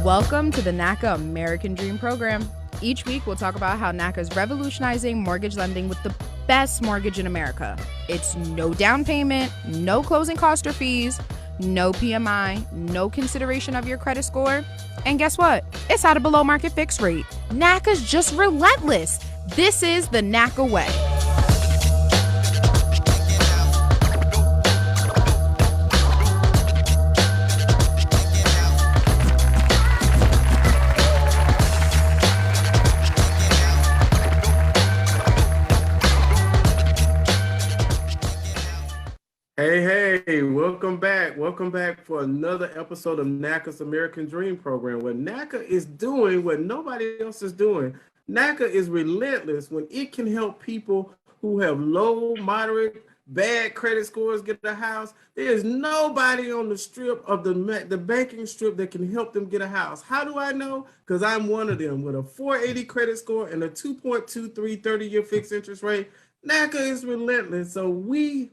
Welcome to the NACA American Dream Program. Each week, we'll talk about how NACA is revolutionizing mortgage lending with the best mortgage in America. It's no down payment, no closing cost or fees, no PMI, no consideration of your credit score. And guess what? It's at a below market fixed rate. NACA's just relentless. This is the NACA way. Hey, welcome back. Welcome back for another episode of NACA's American Dream Program, where NACA is doing what nobody else is doing. NACA is relentless when it can help people who have low, moderate, bad credit scores get a house. There is nobody on the strip of the banking strip that can help them get a house. How do I know? Because I'm one of them with a 480 credit score and a 2.23 30-year fixed interest rate. NACA is relentless, so we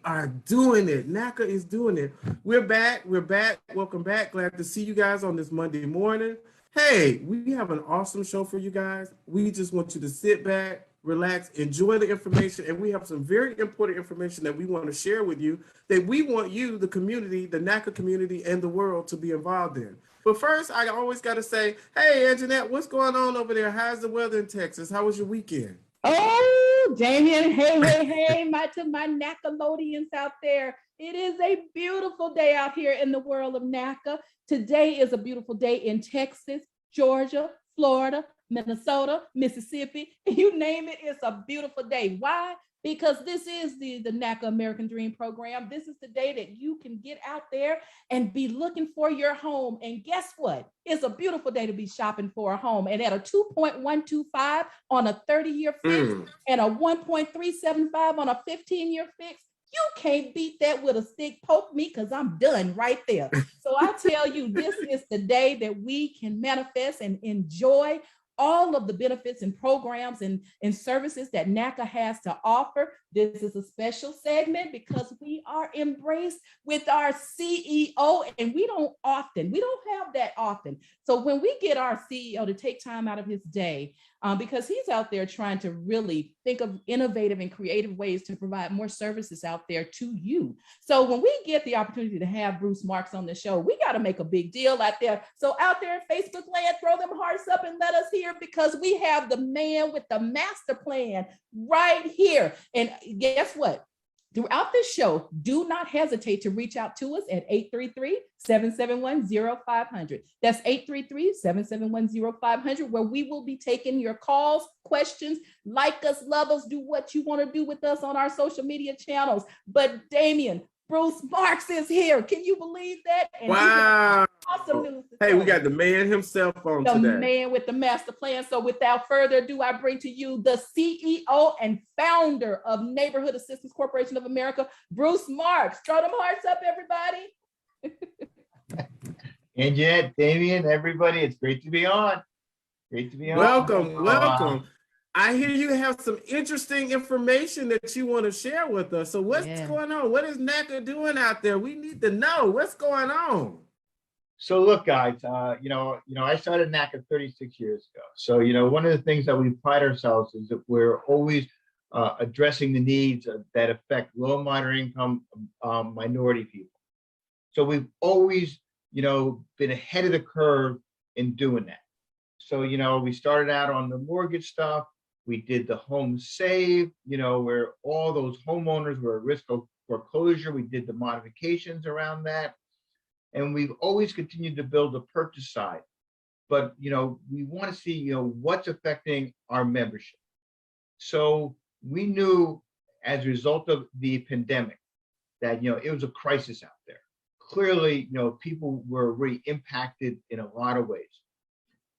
are doing it. NACA is doing it. We're back. Welcome back. Glad to see you guys on this Monday morning. Hey, we have an awesome show for you guys. We just want you to sit back, relax, enjoy the information, and we have some very important information that we want to share with you that we want you, the community, the NACA community, and the world to be involved in. But first, I always got to say, hey, Anjanette, what's going on over there? How's the weather in Texas? How was your weekend? Oh, Damien, hey, my NACAlodians out there. It is a beautiful day out here in the world of NACA. Today is a beautiful day in Texas, Georgia, Florida, Minnesota, Mississippi. You name it, it's a beautiful day. Why? Because this is the NACA American Dream Program. This is the day that you can get out there and be looking for your home. And guess what? It's a beautiful day to be shopping for a home. And at a 2.125 on a 30-year fix and a 1.375 on a 15-year fix, you can't beat that with a stick. Poke me, because I'm done right there. So I tell you, this is the day that we can manifest and enjoy all of the benefits and programs and services that NACA has to offer. This is a special segment because we are embraced with our CEO, and we don't have that often. So when we get our CEO to take time out of his day, because he's out there trying to really think of innovative and creative ways to provide more services out there to you. So when we get the opportunity to have Bruce Marks on the show, we got to make a big deal out there. So out there in Facebook land, throw them hearts up and let us hear, because we have the man with the master plan right here. And guess what? Throughout this show, do not hesitate to reach out to us at 833-771-0500. That's 833-771-0500, where we will be taking your calls, questions, like us, love us, do what you want to do with us on our social media channels. But Damien, Bruce Marks is here. Can you believe that? And wow. Awesome news. Hey, we got the man himself on today. The man with the master plan. So without further ado, I bring to you the CEO and founder of Neighborhood Assistance Corporation of America, Bruce Marks. Throw them hearts up, everybody. And yet, Damien, everybody, it's great to be on. Welcome. I hear you have some interesting information that you want to share with us. So what's going on? What is NACA doing out there? We need to know what's going on. So look, guys, I started NACA 36 years ago. So, one of the things that we pride ourselves is that we're always addressing the needs that affect low, moderate income minority people. So we've always, been ahead of the curve in doing that. So, we started out on the mortgage stuff. We did the home save, where all those homeowners were at risk of foreclosure. We did the modifications around that. And we've always continued to build the purchase side. But, we want to see, what's affecting our membership. So we knew as a result of the pandemic that, it was a crisis out there. Clearly, people were really impacted in a lot of ways.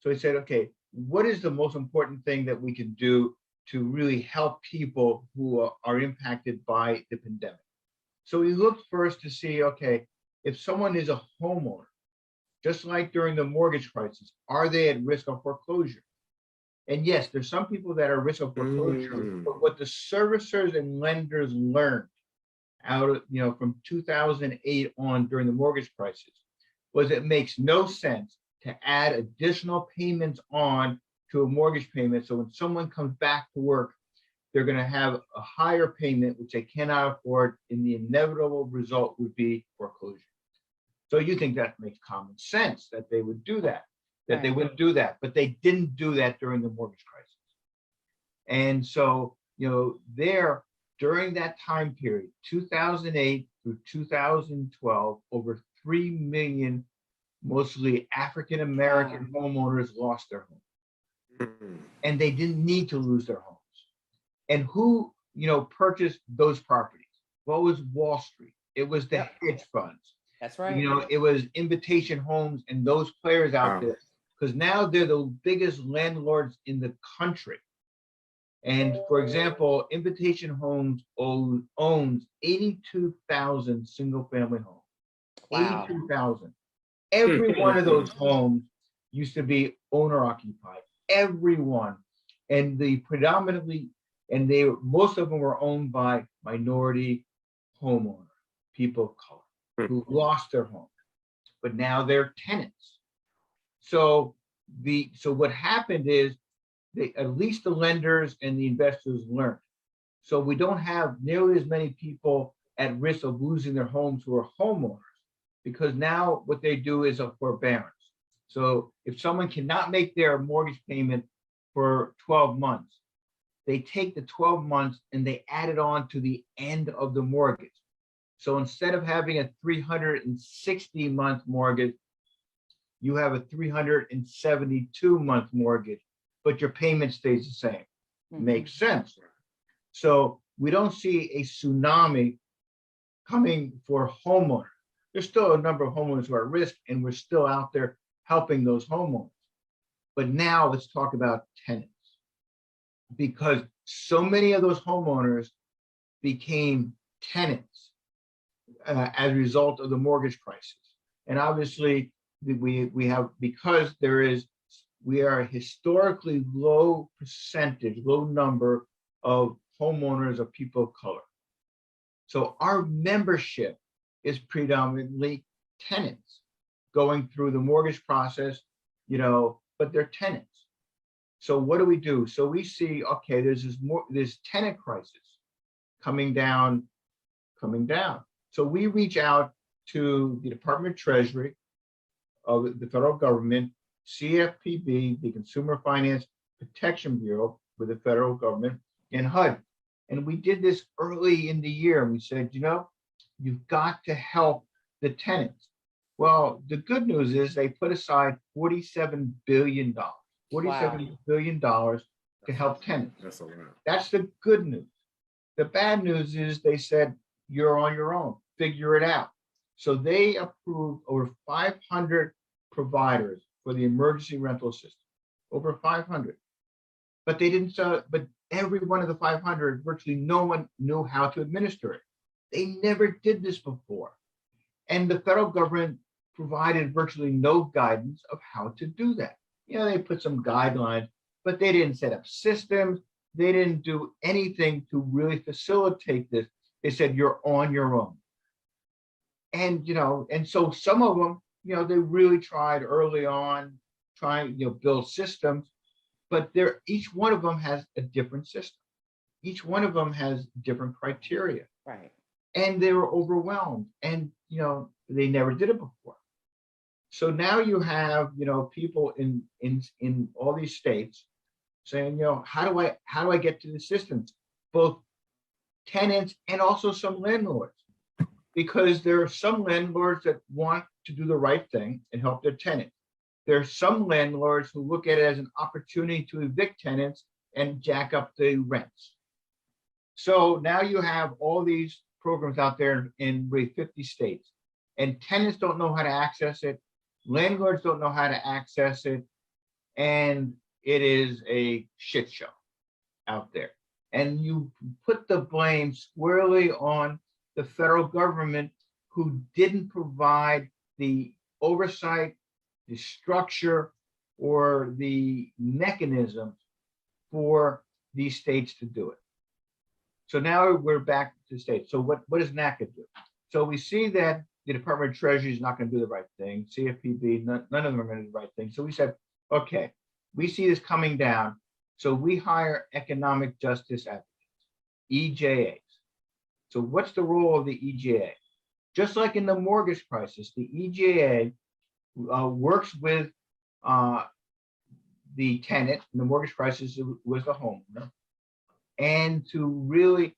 So we said, okay, what is the most important thing that we can do to really help people who are impacted by the pandemic? So we looked first to see, okay, if someone is a homeowner, just like during the mortgage crisis, are they at risk of foreclosure? And yes, there's some people that are at risk of foreclosure, but what the servicers and lenders learned out of, from 2008 on during the mortgage crisis was it makes no sense to add additional payments on to a mortgage payment. So when someone comes back to work, they're going to have a higher payment, which they cannot afford, and the inevitable result would be foreclosure. So you think that makes common sense that they would do that, that they wouldn't do that, but they didn't do that during the mortgage crisis. And so, there during that time period, 2008 through 2012, over 3 million, mostly African-American homeowners lost their home. And they didn't need to lose their homes. And who, purchased those properties? Well, it was Wall Street. It was the hedge funds. That's right. It was Invitation Homes and those players out there, because now they're the biggest landlords in the country. And for example, Invitation Homes owns 82,000 single-family homes. Wow. 82,000. Every one of those homes used to be owner-occupied. Every one, and most of them were owned by minority homeowners, people of color, who lost their homes, but now they're tenants. So what happened is at least the lenders and the investors learned. So we don't have nearly as many people at risk of losing their homes who are homeowners, because now what they do is a forbearance. So if someone cannot make their mortgage payment for 12 months, they take the 12 months and they add it on to the end of the mortgage. So instead of having a 360-month mortgage, you have a 372-month mortgage, but your payment stays the same. Makes sense. So we don't see a tsunami coming for homeowners. There's still a number of homeowners who are at risk, and we're still out there helping those homeowners. But now let's talk about tenants, because so many of those homeowners became tenants as a result of the mortgage crisis. And obviously we are a historically low percentage, low number of homeowners of people of color. So our membership is predominantly tenants going through the mortgage process, but they're tenants. So what do? So we see, okay, there's this tenant crisis coming down. So we reach out to the Department of Treasury of the federal government, CFPB, the Consumer Finance Protection Bureau with the federal government, and HUD. And we did this early in the year. And we said, you've got to help the tenants. Well, the good news is they put aside $47 billion to help tenants. That's a lot. That's the good news. The bad news is they said, you're on your own, figure it out. So they approved over 500 providers for the emergency rental system, over 500. But they didn't, but every one of the 500, virtually no one knew how to administer it. They never did this before. And the federal government provided virtually no guidance of how to do that. They put some guidelines, but they didn't set up systems. They didn't do anything to really facilitate this. They said, you're on your own. And, and so some of them, they really tried early on, build systems, but each one of them has a different system. Each one of them has different criteria. Right. And they were overwhelmed, and, they never did it before. So now you have, people in all these states saying, how do I get to the systems? Both tenants and also some landlords, because there are some landlords that want to do the right thing and help their tenants. There are some landlords who look at it as an opportunity to evict tenants and jack up the rents. So now you have all these programs out there in 50 states, and tenants don't know how to access it. Landlords don't know how to access it. And it is a shit show out there. And you put the blame squarely on the federal government, who didn't provide the oversight, the structure, or the mechanisms for these states to do it. So now we're back to states. So what does NACA do? So we see that the Department of Treasury is not going to do the right thing. CFPB, none of them are going to do the right thing. So we said, okay, we see this coming down. So we hire economic justice advocates, EJAs. So what's the role of the EJA? Just like in the mortgage crisis, the EJA works with the tenant. In the mortgage crisis was the homeowner, and to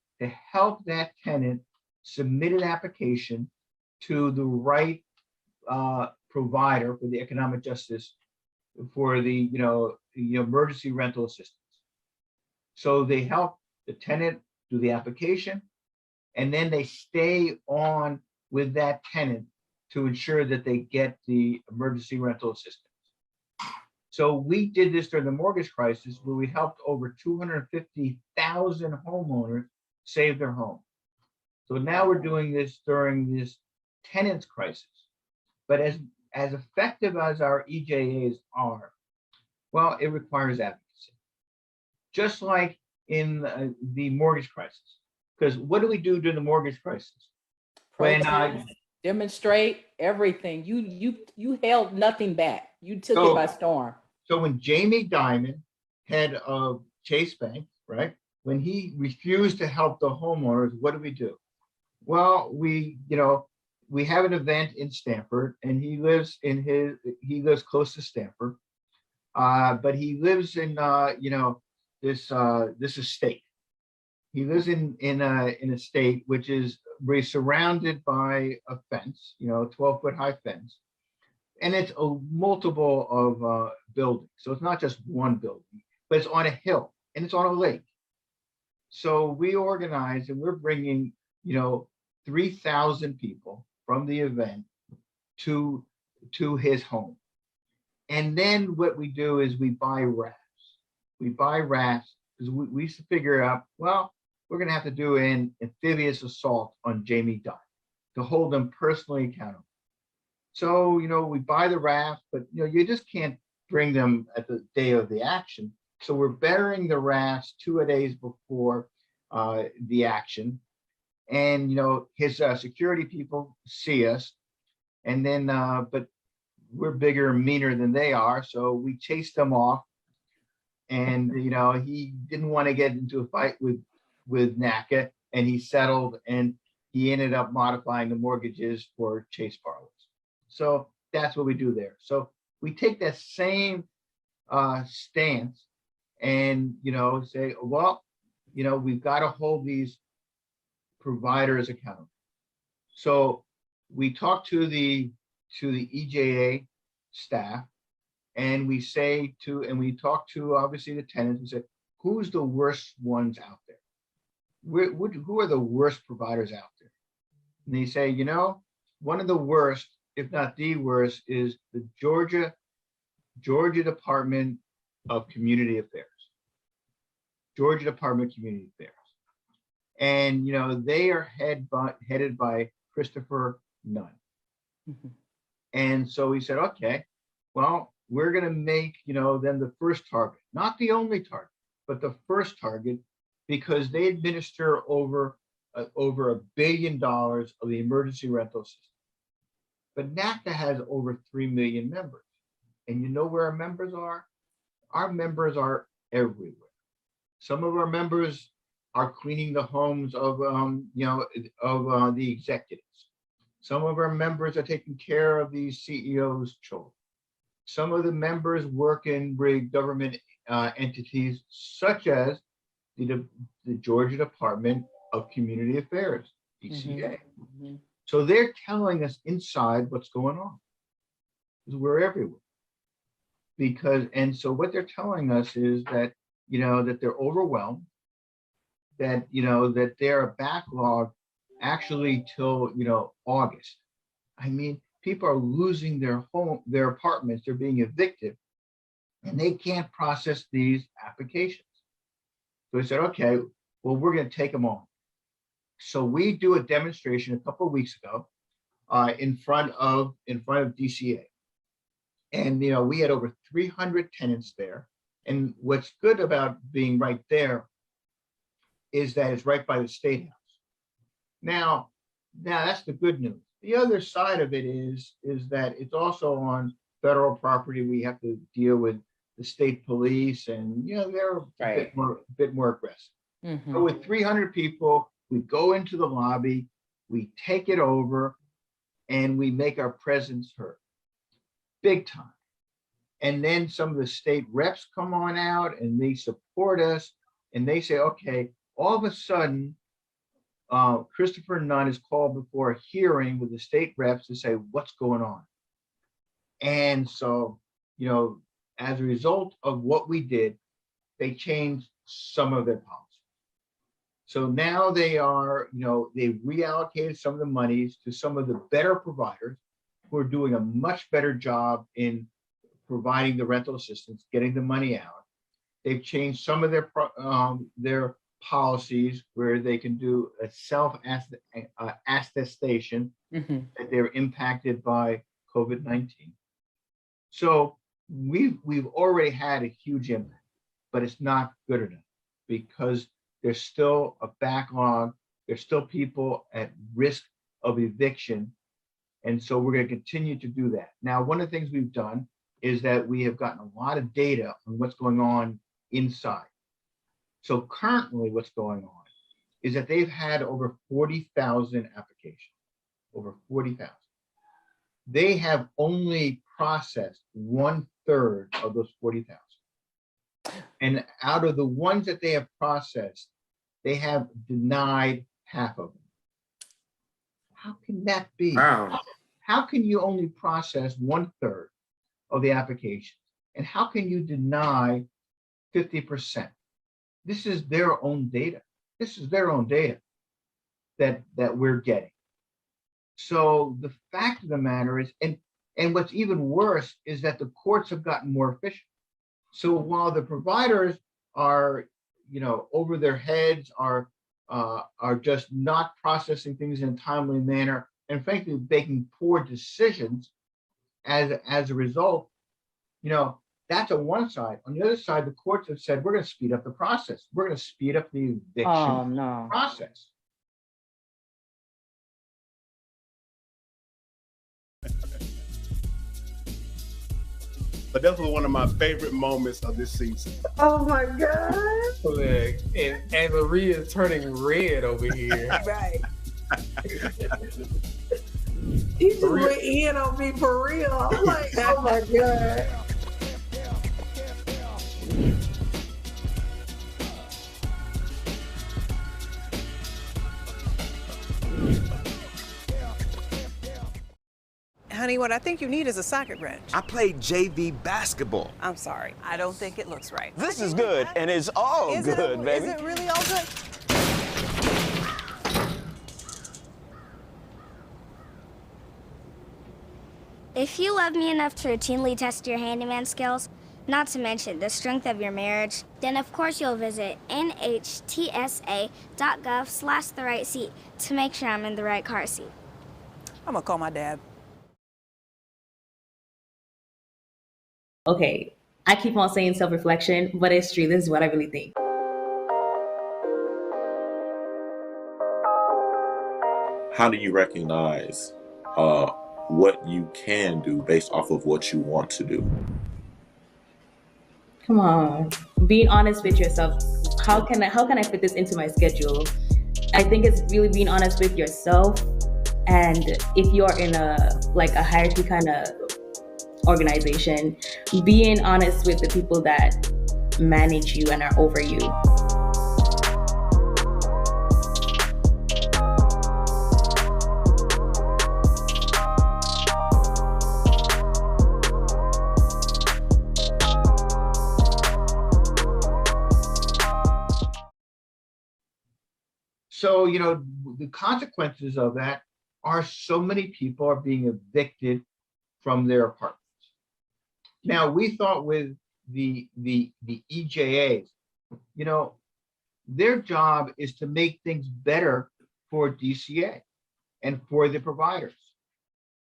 help that tenant submit an application to the right provider for the economic justice for the emergency rental assistance. So they help the tenant do the application, and then they stay on with that tenant to ensure that they get the emergency rental assistance. So we did this during the mortgage crisis, where we helped over 250,000 homeowners save their home. So now we're doing this during this tenants crisis. But as effective as our EJAs are, well, it requires advocacy. Just like in the mortgage crisis. Because what do we do during the mortgage crisis? When demonstrate everything. You held nothing back. You took it by storm. So when Jamie Dimon, head of Chase Bank, right? When he refused to help the homeowners, what do? Well, we have an event in Stamford, and he lives close to Stamford, but he lives in this estate. He lives in an estate which is surrounded by a fence, 12-foot high fence, and it's a multiple of buildings. So it's not just one building, but it's on a hill and it's on a lake. So we organize, and we're bringing 3,000 people from the event to his home. And then what we do is we buy rafts. We buy rafts because we figure out, well, we're going to have to do an amphibious assault on Jamie Dimon to hold him personally accountable. So, we buy the raft, but, you just can't bring them at the day of the action. So we're burying the rafts 2 days before the action. And, his security people see us, and then, but we're bigger and meaner than they are. So we chased them off, and, he didn't want to get into a fight with NACA, and he settled, and he ended up modifying the mortgages for Chase borrowers. So that's what we do there. So we take that same stance and, say, well, we've got to hold these providers accountable. So we talk to the EJA staff, and we talk to obviously the tenants and say, who's the worst ones out there? Who are the worst providers out there? And they say, one of the worst, if not the worst, is the Georgia Department of Community Affairs. Georgia Department of Community Affairs. And, they are headed by Christopher Nunn. Mm-hmm. And so we said, okay, well, we're going to make, them the first target, not the only target, but the first target, because they administer over $1 billion of the emergency rental system. But NACA has over 3 million members. And you know where our members are? Our members are everywhere. Some of our members are cleaning the homes of the executives. Some of our members are taking care of the CEO's children. Some of the members work in government entities, such as the Georgia Department of Community Affairs, DCA. Mm-hmm. So they're telling us inside what's going on, because we're everywhere. And so what they're telling us is that, that they're overwhelmed, that, that they're a backlog actually till, August. I mean, people are losing their apartments, they're being evicted, and they can't process these applications. So we said, okay, well, we're going to take them on. So we do a demonstration a couple of weeks ago in front of DCA. And, we had over 300 tenants there. And what's good about being right there is that it's right by the State House. Now that's the good news. The other side of it is that it's also on federal property. We have to deal with the state police, and they're a bit more aggressive. Mhm. So with 300 people, we go into the lobby, we take it over, and we make our presence heard, big time. And then some of the state reps come on out and they support us, and they say, okay, all of a sudden, Christopher Nunn is called before a hearing with the state reps to say, what's going on? And so, as a result of what we did, they changed some of their policies. So now they are, they reallocated some of the monies to some of the better providers who are doing a much better job in providing the rental assistance, getting the money out. They've changed some of their policies where they can do a self-attestation that they're impacted by COVID-19. So we've already had a huge impact, but it's not good enough because there's still a backlog. There's still people at risk of eviction. And so we're going to continue to do that. Now, one of the things we've done is that we have gotten a lot of data on what's going on inside. So currently what's going on is that they've had over 40,000 applications, over 40,000. They have only processed 1/3 of those 40,000. And out of the ones that they have processed, they have denied half of them. How can that be? Wow. How can you only process 1/3 of the applications? And how can you deny 50%? This is their own data. This is their own data that we're getting. So the fact of the matter is, and what's even worse is that the courts have gotten more efficient. So while the providers are, over their heads, are just not processing things in a timely manner, and frankly making poor decisions as a result, that's on one side. On the other side, the courts have said, we're going to speed up the process. We're going to speed up the eviction process. But that was one of my favorite moments of this season. Oh my God. Look, and Maria is turning red over here. Right. He just went in on me for real. I'm like, oh my God. Honey, what I think you need is a socket wrench. I played JV basketball. I'm sorry. I don't think it looks right. This is good, and it's all good, baby. Is it really all good? If you love me enough to routinely test your handyman skills, not to mention the strength of your marriage, then of course you'll visit nhtsa.gov/the-right-seat to make sure I'm in the right car seat. I'm gonna call my dad. Okay, I keep on saying self-reflection, but it's true. This is what I really think. How do you recognize what you can do based off of what you want to do? Come on, being honest with yourself. How can I fit this into my schedule? I think it's really being honest with yourself. And if you're in a hierarchy kind of organization, being honest with the people that manage you and are over you. So, the consequences of that are so many people are being evicted from their apartments. Now, we thought with the EJAs, their job is to make things better for DCA and for the providers.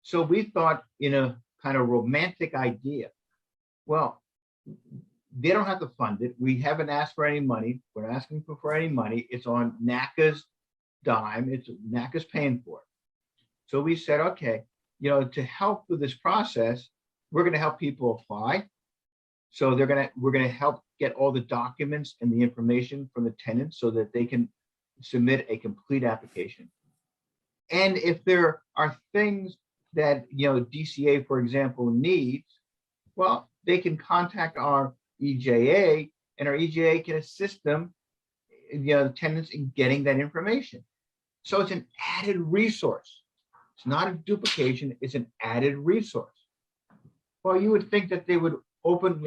So we thought in a kind of romantic idea, well, they don't have to fund it. We haven't asked for any money. We're not asking for any money. It's on NACA's dime. NACA's paying for it. So we said, okay, to help with this process, we're going to help people apply. So we're going to help get all the documents and the information from the tenants so that they can submit a complete application. And if there are things that DCA, for example, needs, well, they can contact our EJA, and our EJA can assist them, the tenants, in getting that information. So it's an added resource. It's not a duplication, it's an added resource. Well, you would think that they would open,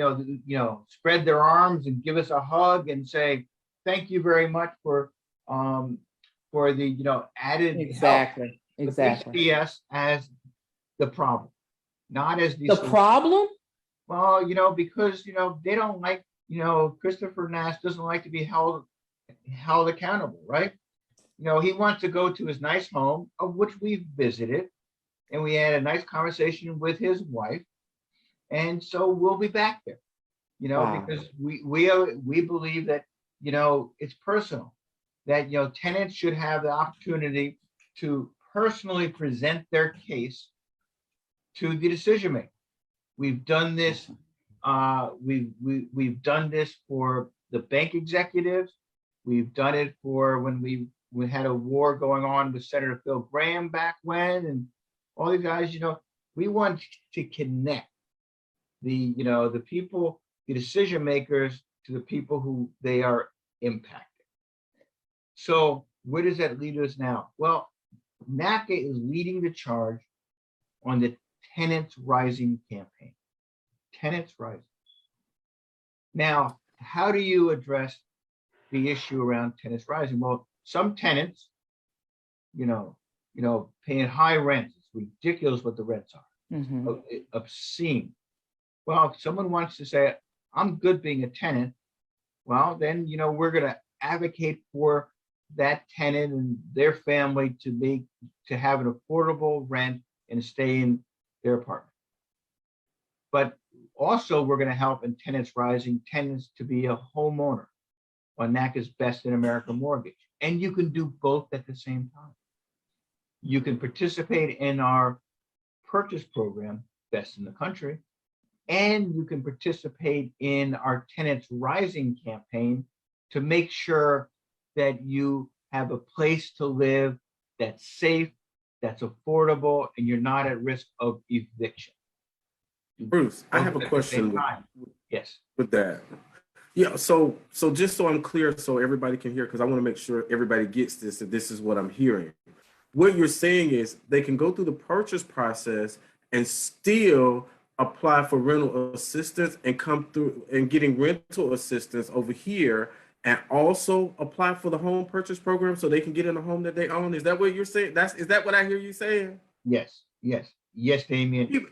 spread their arms and give us a hug and say, thank you very much for the, added Exactly. help. Exactly. They see us as the problem, not as the problem. Well, because, they don't like, Christopher Nash doesn't like to be held accountable, right? He wants to go to his nice home, of which we've visited, and we had a nice conversation with his wife. And so we'll be back there, Wow. because we believe that, it's personal, that, tenants should have the opportunity to personally present their case to the decision maker. We've done this. We've done this for the bank executives. We've done it for when we had a war going on with Senator Phil Graham back when, and all these guys. We want to connect the people, the decision makers, to the people who they are impacting. So where does that lead us now? Well, NACA is leading the charge on the Tenants Rising campaign. Tenants Rising. Now, how do you address the issue around tenants rising? Well, some tenants, paying high rents. It's ridiculous what the rents are. Mm-hmm. Obscene. Well, if someone wants to say, I'm good being a tenant, well, then, we're going to advocate for that tenant and their family to have an affordable rent and stay in their apartment. But also, we're going to help in Tenants Rising tenants to be a homeowner on NACA's Best in America mortgage. And you can do both at the same time. You can participate in our purchase program, Best in the Country, and you can participate in our Tenants Rising campaign to make sure that you have a place to live that's safe, that's affordable, and you're not at risk of eviction. Bruce, I have a question Yes. with that. Yeah, so just so I'm clear, so everybody can hear, because I want to make sure everybody gets this, that this is what I'm hearing. What you're saying is they can go through the purchase process and still apply for rental assistance and come through and getting rental assistance over here, and also apply for the home purchase program so they can get in a home that they own. Is that what you're saying? Is that what I hear you saying? Yes, Damien.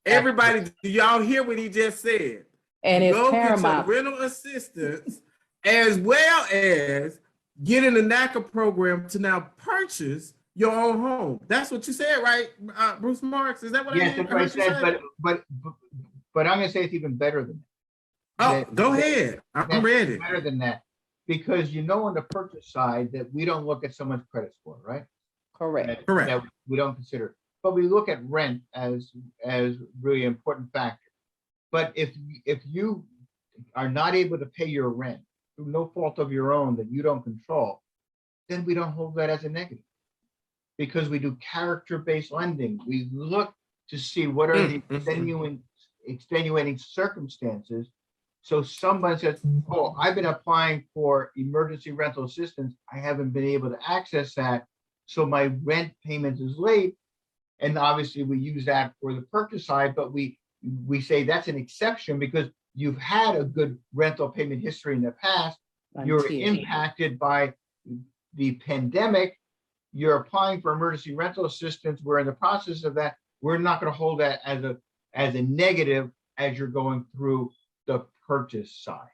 Everybody, do y'all hear what he just said? And it's go paramount. Get your rental assistance as well as get in the NACA program to now purchase your own home. That's what you said, right, Bruce Marks? Is that what I Yes, that's what I said, but I'm going to say it's even better than that. Oh, go ahead. I'm ready. Better than that, because on the purchase side that we don't look at someone's credit score, right? Correct. That we don't consider, but we look at rent as really important factor. But if you are not able to pay your rent through no fault of your own that you don't control, then we don't hold that as a negative, because we do character-based lending. We look to see what are the extenuating circumstances. So someone says, oh, I've been applying for emergency rental assistance. I haven't been able to access that. So my rent payment is late. And obviously we use that for the purchase side, but we say that's an exception because you've had a good rental payment history in the past. You're impacted by the pandemic. You're applying for emergency rental assistance. We're in the process of that. We're not going to hold that as a negative as you're going through the purchase side.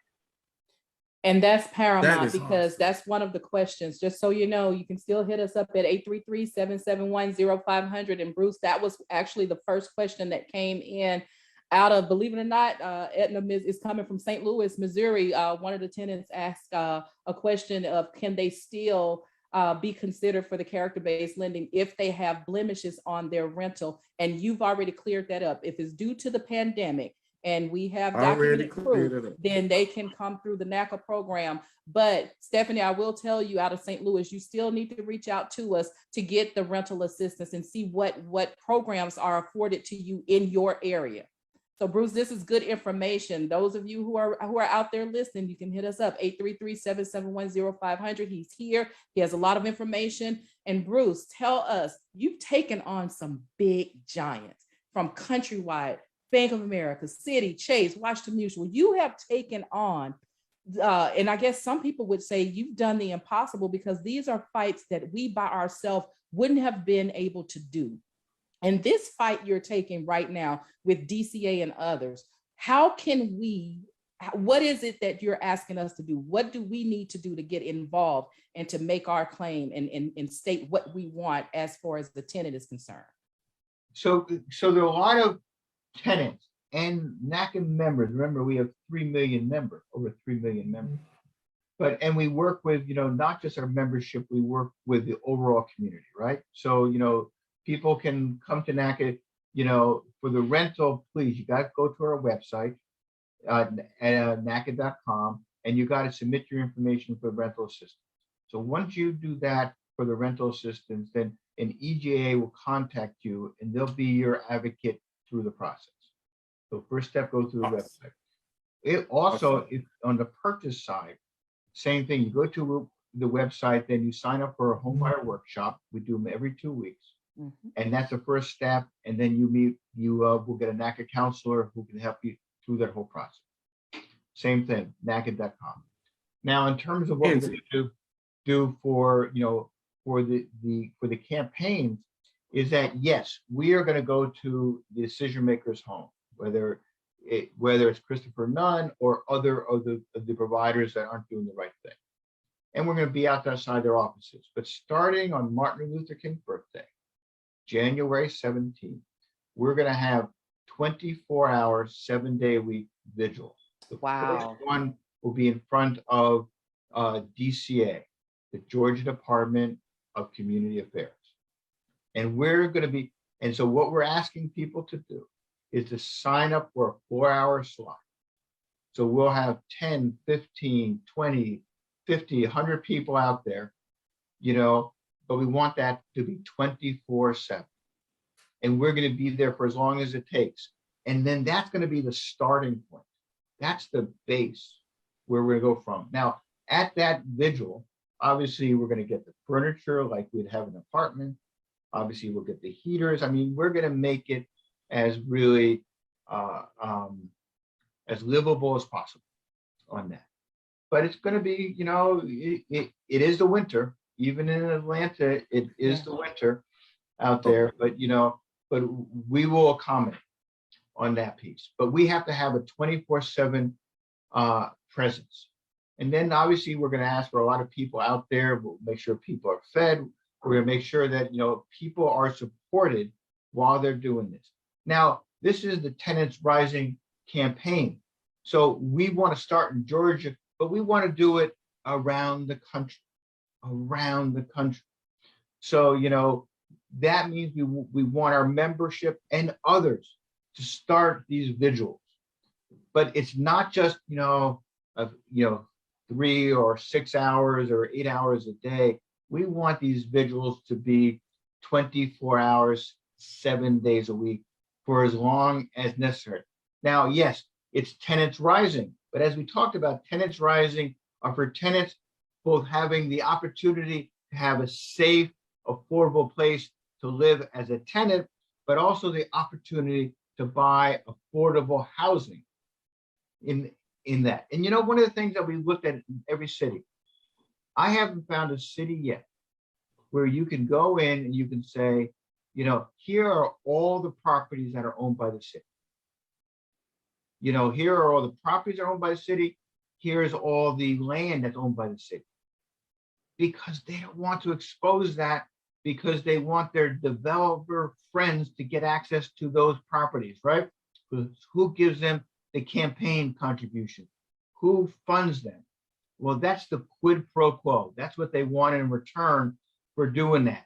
And that's paramount, because awesome. That's one of the questions. Just so you know, you can still hit us up at 833-771-0500. And Bruce, that was actually the first question that came in out of, believe it or not, Edna is coming from St. Louis, Missouri. One of the tenants asked a question of, can they still be considered for the character-based lending if they have blemishes on their rental, and you've already cleared that up. If it's due to the pandemic and we have documented proof, then they can come through the NACA program. But Stephanie, I will tell you, out of St. Louis, you still need to reach out to us to get the rental assistance and see what programs are afforded to you in your area. So Bruce, this is good information. Those of you who are out there listening, you can hit us up, 833-771-0500. He's here. He has a lot of information. And Bruce, tell us, you've taken on some big giants from Countrywide, Bank of America, Citi, Chase, Washington Mutual. You have taken on, and I guess some people would say you've done the impossible, because these are fights that we by ourselves wouldn't have been able to do. And this fight you're taking right now with DCA and others, what is it that you're asking us to do? What do we need to do to get involved and to make our claim and state what we want as far as the tenant is concerned? So there are a lot of tenants and NACA members. Remember, we have 3 million members, over 3 million members. And we work with, not just our membership, we work with the overall community, right? So, people can come to NACA, for the rental, please, you got to go to our website, NACA.com, and you got to submit your information for rental assistance. So once you do that for the rental assistance, then an EGA will contact you and they'll be your advocate through the process. So first step, go through the website. It also, if on the purchase side, same thing, you go to the website, then you sign up for a home buyer workshop. We do them every 2 weeks. And that's the first step. And then you will get a NACA counselor who can help you through that whole process. Same thing, NACA.com. Now, in terms of what we're going to do for the campaigns, is that yes, we are going to go to the decision makers' home, whether it's Christopher Nunn or other of the providers that aren't doing the right thing. And we're going to be out outside their offices. But starting on Martin Luther King's birthday, January 17th, we're going to have 24-hour, 7-day-a-week vigil. The first one will be in front of DCA, the Georgia Department of Community Affairs. And we're going to be, and so what we're asking people to do is to sign up for a 4-hour slot. So we'll have 10, 15, 20, 50, 100 people out there, but we want that to be 24/7. And we're going to be there for as long as it takes. And then that's going to be the starting point. That's the base where we're going to go from. Now, at that vigil, obviously, we're going to get the furniture like we'd have an apartment. Obviously, we'll get the heaters. I mean, we're going to make it as really as livable as possible on that. But it's going to be, it is the winter. Even in Atlanta, it is the winter out there. But but we will accommodate on that piece. But we have to have a 24/7 presence. And then obviously we're going to ask for a lot of people out there. We'll make sure people are fed. We're going to make sure that people are supported while they're doing this. Now, this is the Tenants Rising campaign. So we want to start in Georgia, but we want to do it around the country. So, that means we want our membership and others to start these vigils. But it's not just, 3 or 6 hours or 8 hours a day. We want these vigils to be 24 hours, 7 days a week for as long as necessary. Now, yes, it's Tenants Rising, but as we talked about, Tenants Rising are for tenants both having the opportunity to have a safe, affordable place to live as a tenant, but also the opportunity to buy affordable housing in that. And one of the things that we looked at in every city, I haven't found a city yet where you can go in and you can say, here are all the properties that are owned by the city. Here are all the properties that are owned by the city. Here's all the land that's owned by the city. Because they don't want to expose that, because they want their developer friends to get access to those properties, right? Who gives them the campaign contribution? Who funds them? Well, that's the quid pro quo. That's what they want in return for doing that.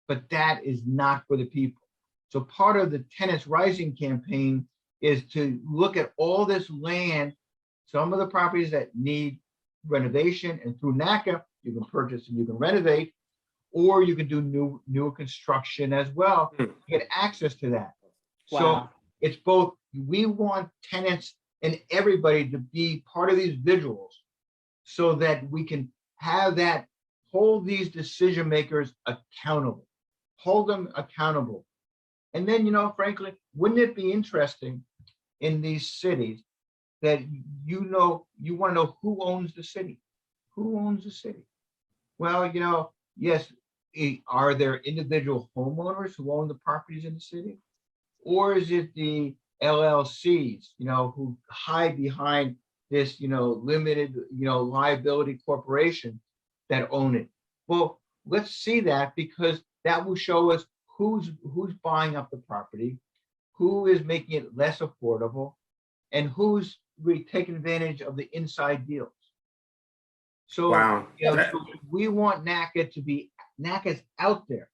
But that is not for the people. So part of the Tenants Rising campaign is to look at all this land, some of the properties that need renovation, and through NACA, you can purchase and you can renovate, or you can do new construction as well, get access to that. Wow. So it's both, we want tenants and everybody to be part of these visuals so that we can have that, hold these decision makers accountable, hold them accountable. And then, frankly, wouldn't it be interesting in these cities that you want to know who owns the city? Who owns the city? Well, yes, are there individual homeowners who own the properties in the city? Or is it the LLCs, who hide behind this, limited, liability corporation that own it? Well, let's see that, because that will show us who's buying up the property, who is making it less affordable, and who's really taking advantage of the inside deals. So, wow. So we want NACA to be, NACA's out there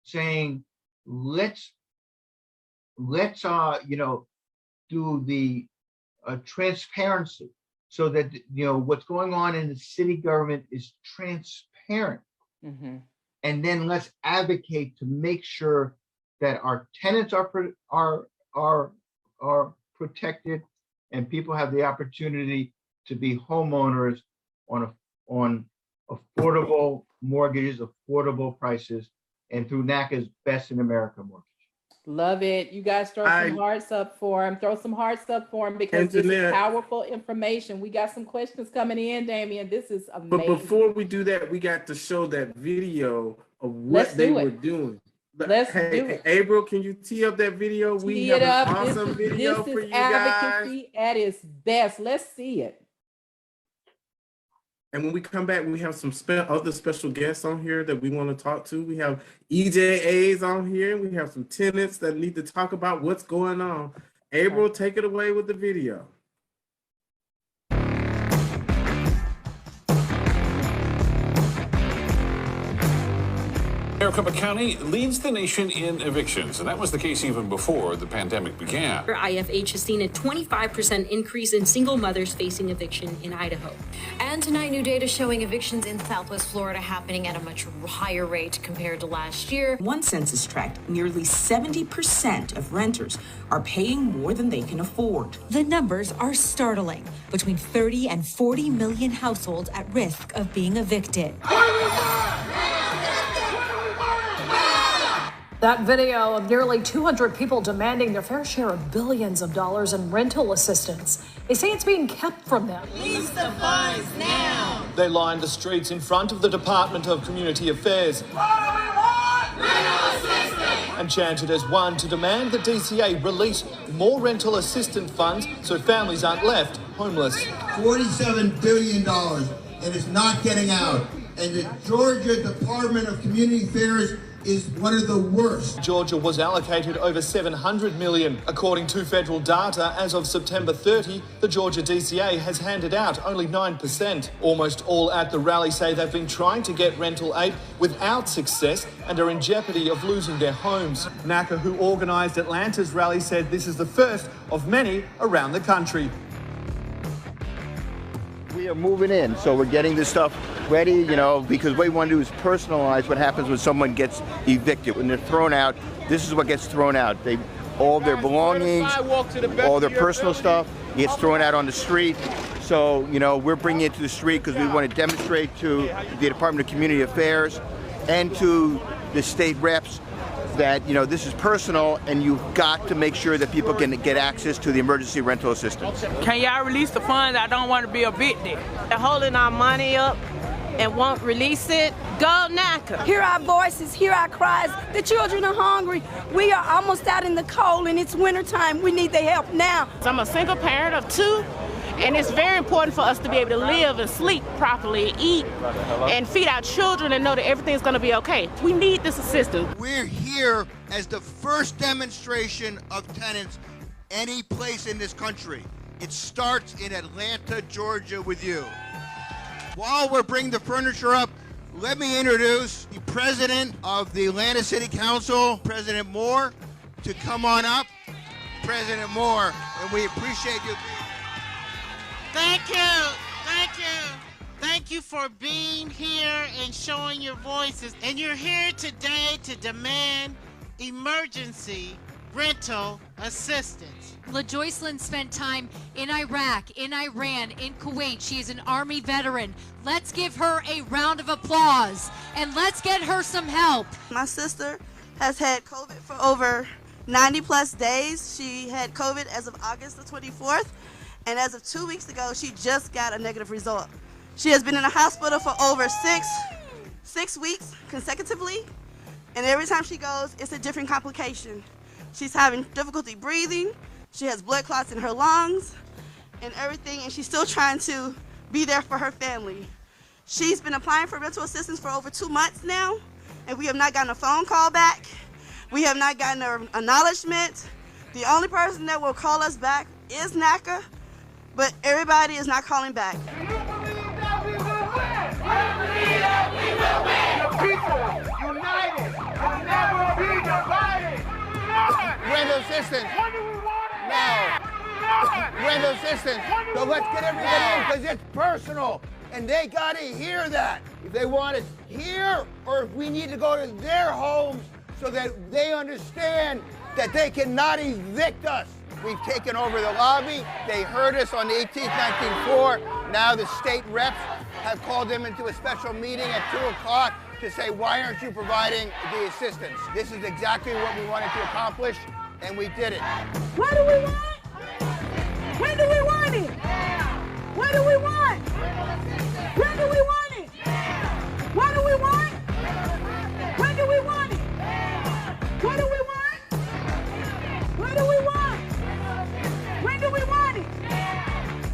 saying, let's do the transparency so that, what's going on in the city government is transparent. Mm-hmm. And then let's advocate to make sure that our tenants are protected and people have the opportunity to be homeowners on affordable mortgages, affordable prices, and through NACA's Best in America mortgage. Love it. You guys throw some hearts up for him. Throw some hearts up for him, because this is powerful information. We got some questions coming in, Damien. This is amazing. But before we do that, we got to show that video of what they were doing. Let's do it. April, can you tee up that video? We have an awesome video for you guys. Advocacy at its best. Let's see it. And when we come back, we have some other special guests on here that we want to talk to. We have EJAs on here. We have some tenants that need to talk about what's going on. April, take it away with the video. Maricopa County leads the nation in evictions, and that was the case even before the pandemic began. IFH has seen a 25% increase in single mothers facing eviction in Idaho. And tonight, new data showing evictions in Southwest Florida happening at a much higher rate compared to last year. One census tract, nearly 70% of renters are paying more than they can afford. The numbers are startling. Between 30 and 40 million households at risk of being evicted. That video of nearly 200 people demanding their fair share of billions of dollars in rental assistance. They say it's being kept from them. Release the funds now. They lined the streets in front of the Department of Community Affairs. What do we want? Rental assistance! And chanted as one to demand the DCA release more rental assistance funds so families aren't left homeless. $47 billion, and it's not getting out. And the Georgia Department of Community Affairs is one of the worst. Georgia was allocated over $700 million. According to federal data, as of September 30, the Georgia DCA has handed out only 9%. Almost all at the rally say they've been trying to get rental aid without success and are in jeopardy of losing their homes. NACA, who organised Atlanta's rally, said this is the first of many around the country. We are moving in, so we're getting this stuff ready, because what we want to do is personalize what happens when someone gets evicted. When they're thrown out, this is what gets thrown out. All their belongings, all their personal stuff gets thrown out on the street. So, we're bringing it to the street because we want to demonstrate to the Department of Community Affairs and to the state reps that, this is personal, and you've got to make sure that people can get access to the emergency rental assistance. Can y'all release the funds? I don't want to be evicted. They're holding our money up and won't release it. Go NACA. Hear our voices, hear our cries. The children are hungry. We are almost out in the cold, and it's wintertime. We need their help now. So I'm a single parent of 2. And it's very important for us to be able to live and sleep properly, eat, and feed our children and know that everything's going to be okay. We need this assistance. We're here as the first demonstration of tenants any place in this country. It starts in Atlanta, Georgia with you. While we're bringing the furniture up, let me introduce the president of the Atlanta City Council, President Moore, to come on up. President Moore, and we appreciate you. Thank you. Thank you. Thank you for being here and showing your voices. And you're here today to demand emergency rental assistance. LaJoycelyn spent time in Iraq, in Iran, in Kuwait. She is an Army veteran. Let's give her a round of applause and let's get her some help. My sister has had COVID for over 90 plus days. She had COVID as of August the 24th, and as of 2 weeks ago, she just got a negative result. She has been in the hospital for over six weeks consecutively, and every time she goes, it's a different complication. She's having difficulty breathing, she has blood clots in her lungs, and everything, and she's still trying to be there for her family. She's been applying for rental assistance for over 2 months now, and we have not gotten a phone call back. We have not gotten an acknowledgement. The only person that will call us back is NACA, but everybody is not calling back. Rental assistance. No. Rental assistance. So let's get everybody in because it's personal. And they got to hear that. If they want to hear or if we need to go to their homes so that they understand that they cannot evict us. We've taken over the lobby. They heard us on the 18th, 19th floor. Now the state reps have called them into a special meeting at 2 o'clock to say, why aren't you providing the assistance? This is exactly what we wanted to accomplish, and we did it. What do we want? When do we want it? What do we want? When do we want it? What do we want? When do we want it? What do we want? What do we want? When do we want it?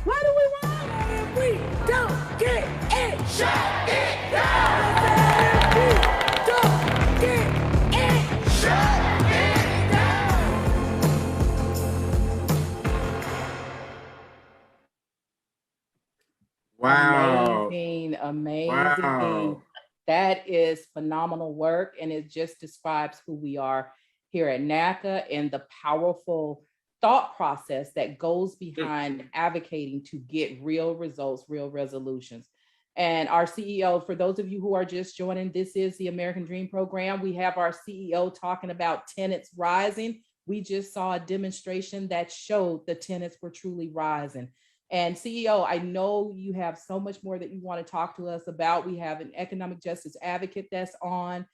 What do we want? If we don't get it, shut it down. If we don't get it, shut it down. Wow. Amazing. Wow. That is phenomenal work. And it just describes who we are here at NACA and the powerful thought process that goes behind advocating to get real results, real resolutions. And our CEO, for those of you who are just joining, this is the American Dream Program. We have our CEO talking about tenants rising. We just saw a demonstration that showed the tenants were truly rising. And CEO, I know you have so much more that you want to talk to us about. We have an economic justice advocate that's on.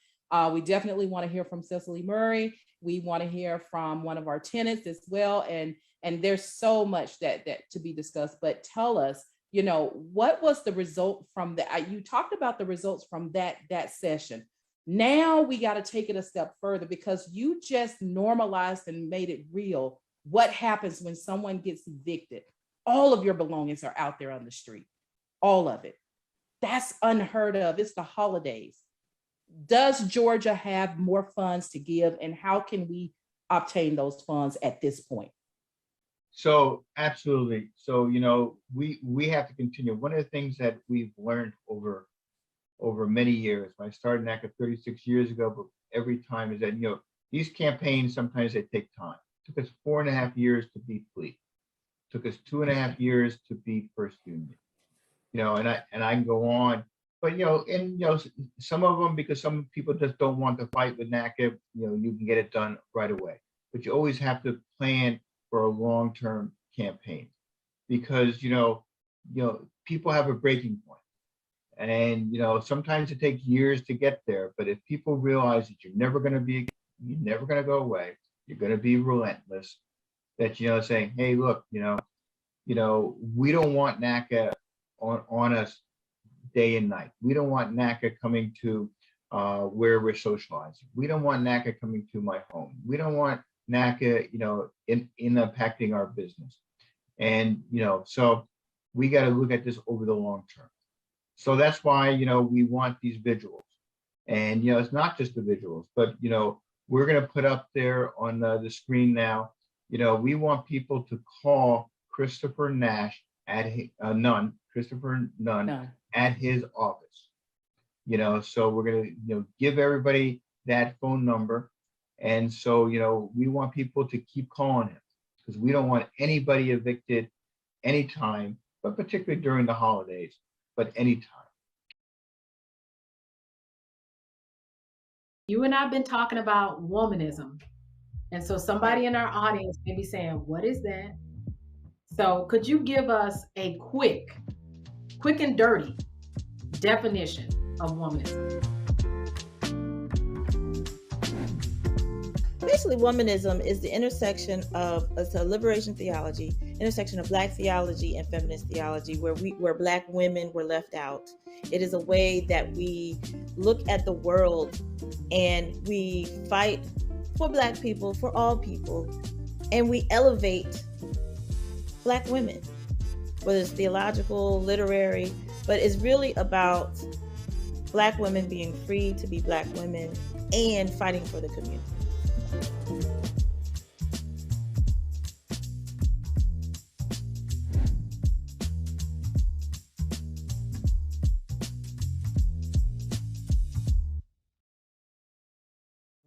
We definitely want to hear from Cecily Murray. We want to hear from one of our tenants as well. And there's so much that to be discussed, but tell us, you know, what was the result from that? You talked about the results from that session. Now we got to take it a step further because you just normalized and made it real. What happens when someone gets evicted? All of your belongings are out there on the street, all of it. That's unheard of. It's the holidays. Does Georgia have more funds to give, and how can we obtain those funds at this point? So absolutely. So, you know, we have to continue. One of the things that we've learned over many years, I started NACA 36 years ago, but every time is that, you know, these campaigns, sometimes they take time. It took us 4.5 years to beat Fleet. It took us 2.5 years to beat First Union. You know, and I can go on, but some of them, because some people just don't want to fight with NACA, you know, you can get it done right away. But you always have to plan for a long-term campaign, because you know people have a breaking point, and you know sometimes it takes years to get there. But if people realize that you're never going to go away, you're going to be relentless. That saying, hey, look, we don't want NACA on us day and night. We don't want NACA coming to where we're socializing. We don't want NACA coming to my home. We don't want NACA, in impacting our business. And, so we got to look at this over the long term. So that's why, we want these visuals. And, it's not just the visuals, but, we're going to put up there on the screen now, we want people to call Christopher Nash at Nunn, Christopher Nunn at his office. So we're going to, give everybody that phone number. And so, we want people to keep calling him because we don't want anybody evicted anytime, but particularly during the holidays, but anytime. You and I have been talking about womanism. And so somebody in our audience may be saying, what is that? So could you give us a quick and dirty definition of womanism? Basically, womanism is the intersection of a liberation theology, intersection of Black theology and feminist theology, where Black women were left out. It is a way that we look at the world and we fight for Black people, for all people, and we elevate Black women, whether it's theological, literary, but it's really about Black women being free to be Black women and fighting for the community.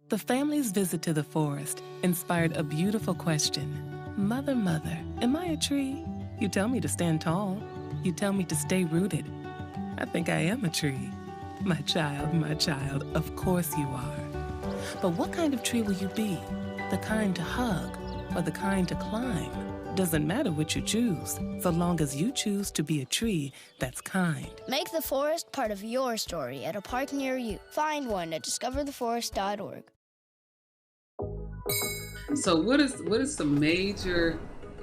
The family's visit to the forest inspired a beautiful question. Mother, mother, am I a tree? You tell me to stand tall. You tell me to stay rooted. I think I am a tree. My child, of course you are. But what kind of tree will you be? The kind to hug or the kind to climb? Doesn't matter what you choose, so long as you choose to be a tree that's kind. Make the forest part of your story at a park near you. Find one at discovertheforest.org. So what is some major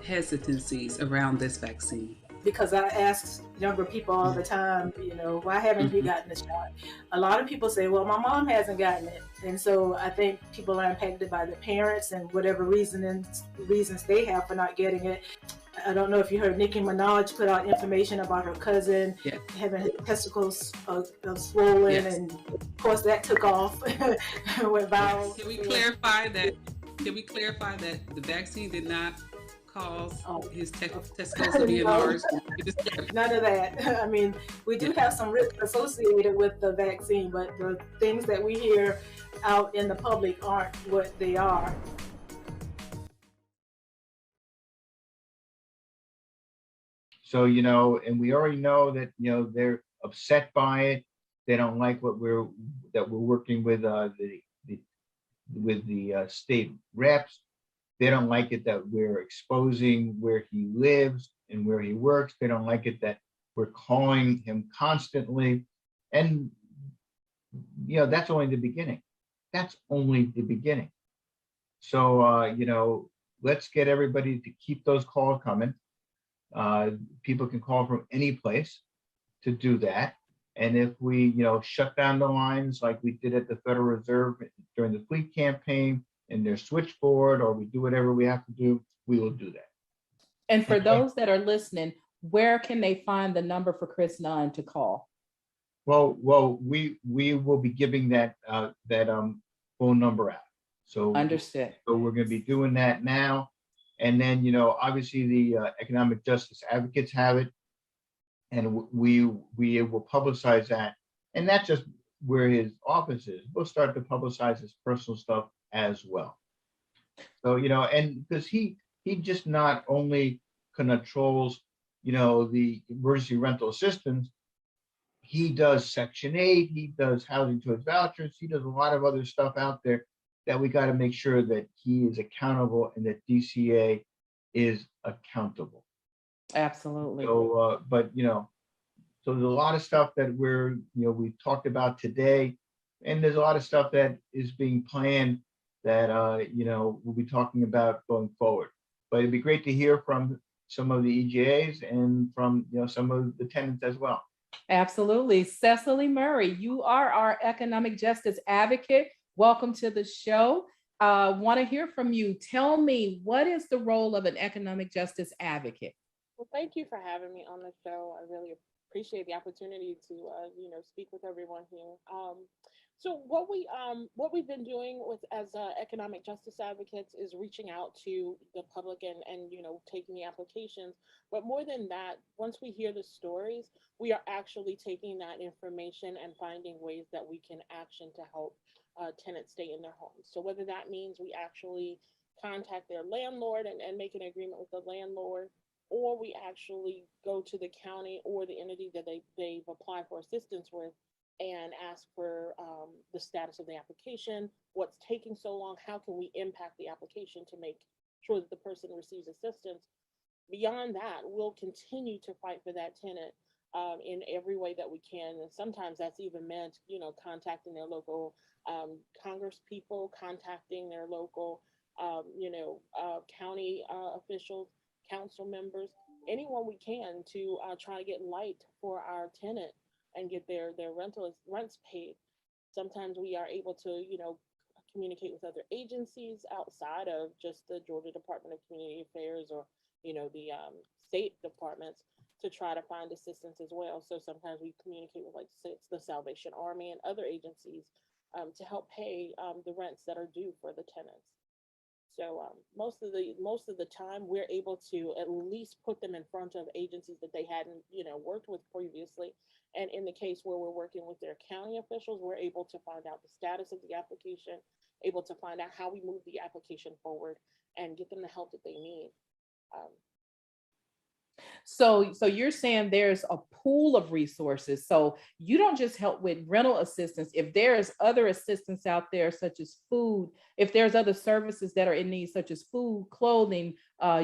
hesitancies around this vaccine? Because I ask younger people all the time, why haven't you gotten the shot? A lot of people say, well, my mom hasn't gotten it. And so I think people are impacted by the parents and whatever reasons they have for not getting it. I don't know if you heard Nicki Minaj put out information about her cousin having his testicles swollen, and of course that took off. Went viral. Can we clarify that the vaccine did not cause his testicles to be enlarged? None of that. I mean, we do have some risk associated with the vaccine, but the things that we hear out in the public aren't what they are. So, and we already know that, they're upset by it. They don't like what we're working with the state reps. They don't like it that we're exposing where he lives and where he works. They don't like it that we're calling him constantly. And, that's only the beginning. That's only the beginning. So, let's get everybody to keep those calls coming. People can call from any place to do that. And if we, shut down the lines like we did at the Federal Reserve during the fleet campaign and their switchboard, or we do whatever we have to do, we will do that. And for those that are listening, where can they find the number for Chris Nunn to call? Well, we will be giving that phone number out. So understood. So we're going to be doing that now. And then, obviously the economic justice advocates have it, and we will publicize that. And that's just where his office is. We'll start to publicize his personal stuff as well. So, and because he just not only controls, the emergency rental assistance, he does Section 8, he does housing choice vouchers, he does a lot of other stuff out there that we got to make sure that he is accountable and that DCA is accountable. Absolutely. So, but so there's a lot of stuff that we talked about today, and there's a lot of stuff that is being planned that we'll be talking about going forward. But it'd be great to hear from some of the EJAs and from some of the tenants as well. Absolutely. Cecily Murray, you are our economic justice advocate. Welcome to the show. Want to hear from you. Tell me, what is the role of an economic justice advocate? Well, thank you for having me on the show. I really appreciate the opportunity to, speak with everyone here. So what we've been doing with as economic justice advocates is reaching out to the public and taking the applications. But more than that, once we hear the stories, we are actually taking that information and finding ways that we can action to help tenants stay in their homes. So whether that means we actually contact their landlord and make an agreement with the landlord, or we actually go to the county or the entity that they've applied for assistance with and ask for the status of the application, what's taking so long, how can we impact the application to make sure that the person receives assistance. Beyond that, we'll continue to fight for that tenant in every way that we can. And sometimes that's even meant, contacting their local Congress people, contacting their local, county officials, council members, anyone we can to try to get light for our tenant and get their rents paid. Sometimes we are able to, communicate with other agencies outside of just the Georgia Department of Community Affairs or, the state departments to try to find assistance as well. So sometimes we communicate with the Salvation Army and other agencies to help pay the rents that are due for the tenants. So most of the time, we're able to at least put them in front of agencies that they hadn't, worked with previously. And in the case where we're working with their county officials, we're able to find out the status of the application, able to find out how we move the application forward and get them the help that they need. So you're saying there's a pool of resources. So you don't just help with rental assistance. If there's other assistance out there, such as food, if there's other services that are in need, such as food, clothing,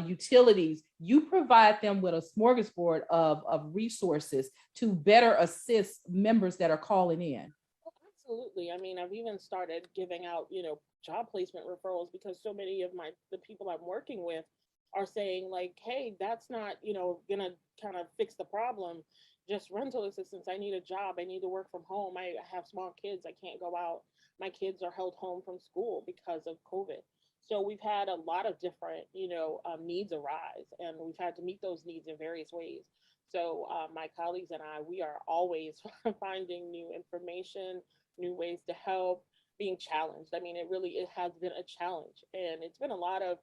utilities, you provide them with a smorgasbord of resources to better assist members that are calling in. Absolutely. I mean, I've even started giving out, job placement referrals because so many of the people I'm working with are saying like, hey, that's not, gonna kind of fix the problem. Just rental assistance. I need a job. I need to work from home. I have small kids. I can't go out. My kids are held home from school because of COVID. So we've had a lot of different, needs arise, and we've had to meet those needs in various ways. So my colleagues and I, we are always finding new information, new ways to help, being challenged. I mean, it has been a challenge, and it's been a lot of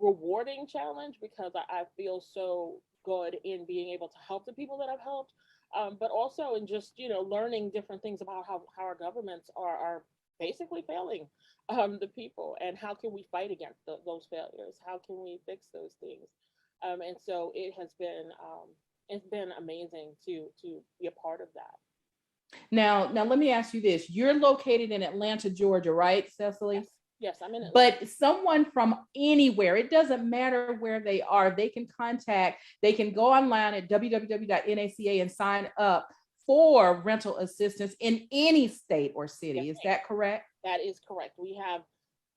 rewarding challenge because I feel so good in being able to help the people that I've helped, but also in just learning different things about how our governments are basically failing the people, and how can we fight against those failures? How can we fix those things? And so it has been it's been amazing to be a part of that. Now let me ask you this: you're located in Atlanta, Georgia, right, Cecily? Yes, I'm in Atlanta. But someone from anywhere, it doesn't matter where they are, they can go online at www.naca and sign up for rental assistance in any state or city. Yes, is that correct? That is correct. We have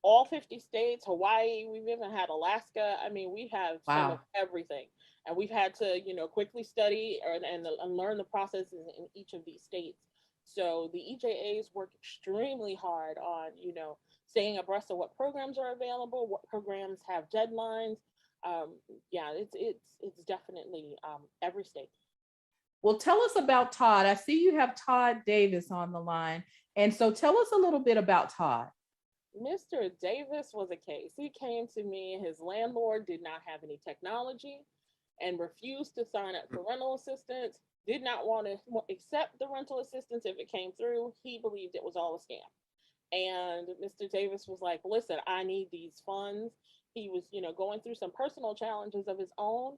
all 50 states, Hawaii, we've even had Alaska. I mean, we have some of everything. And we've had to, quickly study and learn the processes in each of these states. So the EJAs work extremely hard on, staying abreast of what programs are available, what programs have deadlines. It's definitely every state. Well, tell us about Todd. I see you have Todd Davis on the line. And so tell us a little bit about Todd. Mr. Davis was a case. He came to me, his landlord did not have any technology and refused to sign up for rental assistance, did not want to accept the rental assistance if it came through. He believed it was all a scam. And Mr. Davis was like, listen, I need these funds. He was, going through some personal challenges of his own.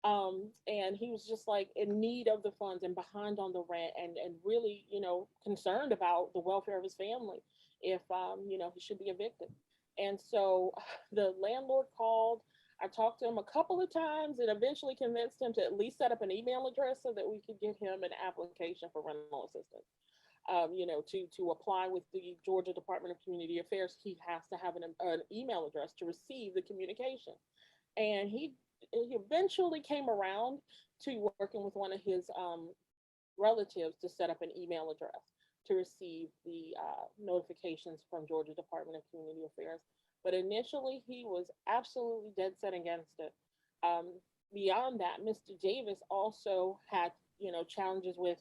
And he was just like in need of the funds and behind on the rent and really, concerned about the welfare of his family if, he should be evicted. And so the landlord called. I talked to him a couple of times and eventually convinced him to at least set up an email address so that we could get him an application for rental assistance. To apply with the Georgia Department of Community Affairs, he has to have an email address to receive the communication. And he eventually came around to working with one of his relatives to set up an email address to receive the notifications from Georgia Department of Community Affairs. But initially, he was absolutely dead set against it. Beyond that, Mr. Davis also had, challenges with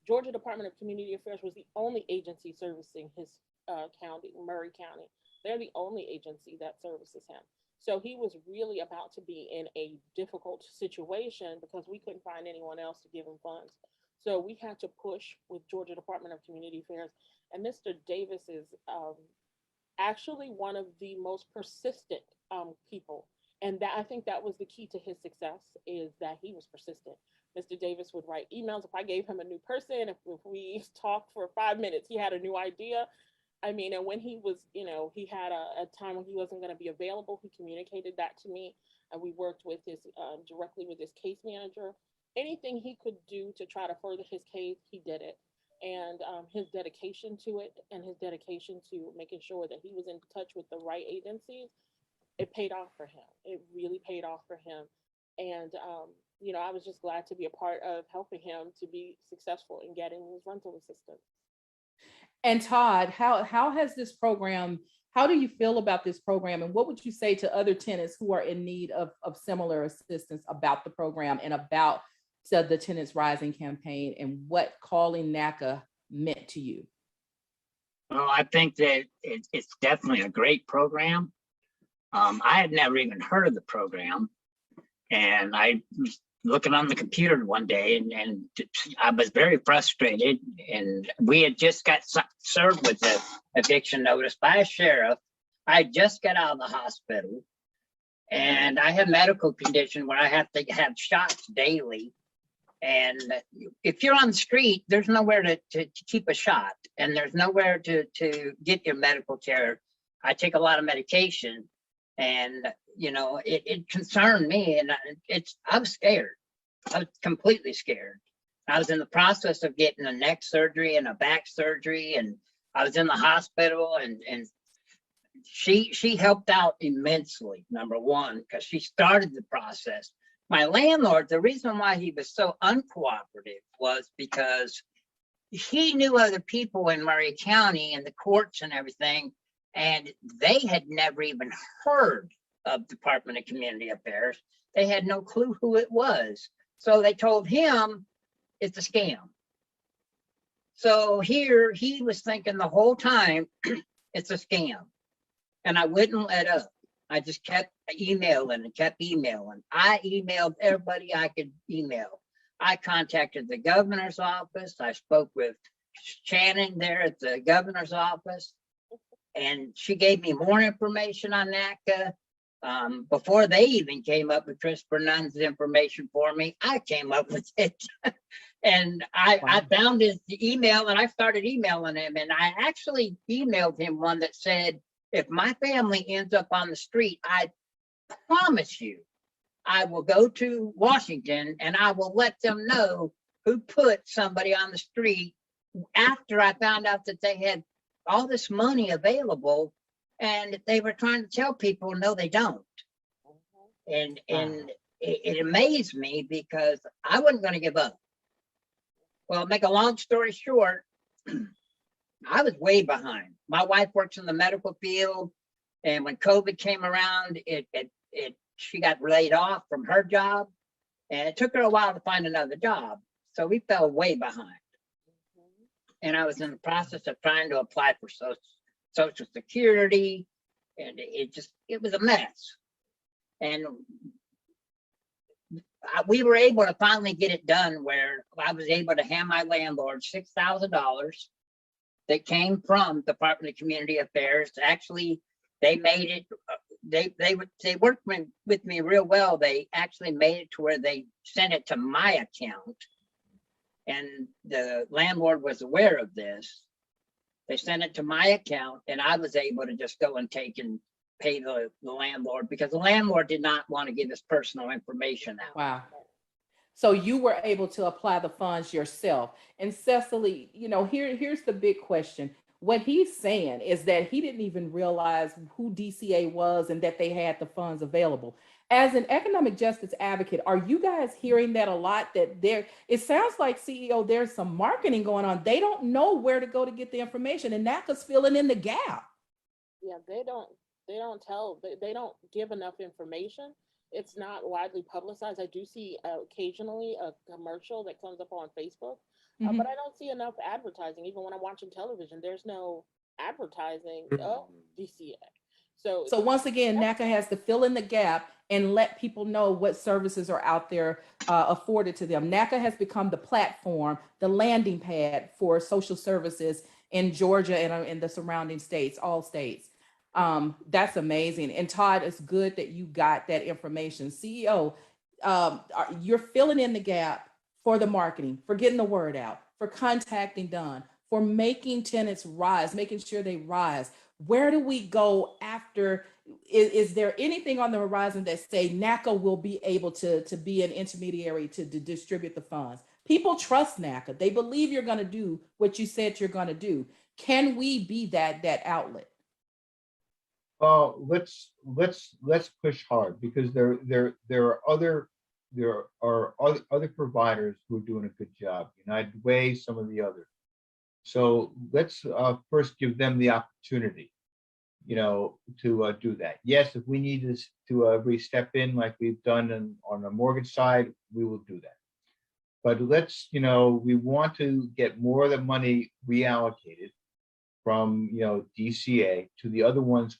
Georgia Department of Community Affairs was the only agency servicing his county, Murray County. They're the only agency that services him. So he was really about to be in a difficult situation because we couldn't find anyone else to give him funds. So we had to push with Georgia Department of Community Affairs. And Mr. Davis is actually one of the most persistent people. And that, I think that was the key to his success, is that he was persistent. Mr. Davis would write emails. If I gave him a new person, if we talked for 5 minutes, he had a new idea. I mean, and when he was, you know, he had a time when he wasn't going to be available, he communicated that to me, and we worked with his directly with his case manager. Anything he could do to try to further his case, he did it. And his dedication to it, and his dedication to making sure that he was in touch with the right agencies, it paid off for him. It really paid off for him. And, you know, I was just glad to be a part of helping him to be successful in getting his rental assistance. And Todd, how has this program, how do you feel about this program? And what would you say to other tenants who are in need of similar assistance about the program and about the Tenants Rising campaign, and what calling NACA meant to you? Well, I think that it's definitely a great program. I had never even heard of the program, and I was looking on the computer one day, and I was very frustrated. And we had just got served with an eviction notice by a sheriff. I just got out of the hospital, and I have medical condition where I have to have shots daily. And if you're on the street, there's nowhere to keep a shot, and there's nowhere to get your medical care. I take a lot of medication, and you know, it concerned me, and I was scared. I was completely scared. I was in the process of getting a neck surgery and a back surgery, and I was in the hospital, and she helped out immensely, number one, because she started the process. My landlord, the reason why he was so uncooperative was because he knew other people in Murray County and the courts and everything, and they had never even heard of Department of Community Affairs. They had no clue who it was. So they told him it's a scam. So here he was thinking the whole time it's a scam. And I wouldn't let up. I just kept emailing and kept emailing. I emailed everybody I could email. I contacted the governor's office. I spoke with Shannon there at the governor's office, and she gave me more information on NACA. Before they even came up with Christopher Nunn's information for me, I came up with it. And I found his email, and I started emailing him. And I actually emailed him one that said, if my family ends up on the street, I promise you, I will go to Washington and I will let them know who put somebody on the street, after I found out that they had all this money available, and they were trying to tell people, no, they don't. And it amazed me, because I wasn't going to give up. Well, make a long story short, I was way behind. My wife works in the medical field, and when COVID came around, she got laid off from her job, and it took her a while to find another job. So we fell way behind. And I was in the process of trying to apply for Social Security, and it was a mess. And we were able to finally get it done, where I was able to hand my landlord $6,000 that came from Department of Community Affairs. Actually, they made it, they worked with me real well. They actually made it to where they sent it to my account, and the landlord was aware of this. They sent it to my account, and I was able to just go and take and pay the landlord, because the landlord did not want to give his personal information out. Wow. So you were able to apply the funds yourself. And Cecily, you know, here's the big question. What he's saying is that he didn't even realize who DCA was and that they had the funds available. As an economic justice advocate, are you guys hearing that a lot? That it sounds like, CEO, there's some marketing going on. They don't know where to go to get the information, and NACA's filling in the gap. Yeah, they don't give enough information. It's not widely publicized. I do see occasionally a commercial that comes up on Facebook But I don't see enough advertising. Even when I'm watching television, there's no advertising of DCA. So once again, NACA has to fill in the gap and let people know what services are out there afforded to them. NACA has become the platform, the landing pad for social services in Georgia and in the surrounding states, all states. That's amazing. And Todd, it's good that you got that information. CEO, you're filling in the gap for the marketing, for getting the word out, for contacting done, for making tenants rise, making sure they rise. Where do we go after? Is there anything on the horizon that say NACA will be able to be an intermediary to distribute the funds? People trust NACA. They believe you're going to do what you said you're going to do. Can we be that outlet? Let's push hard, because there are other providers who are doing a good job. United Way, some of the others. So let's first give them the opportunity, to do that. Yes, if we need to step in like we've done on the mortgage side, we will do that. But let's, we want to get more of the money reallocated from, DCA to the other ones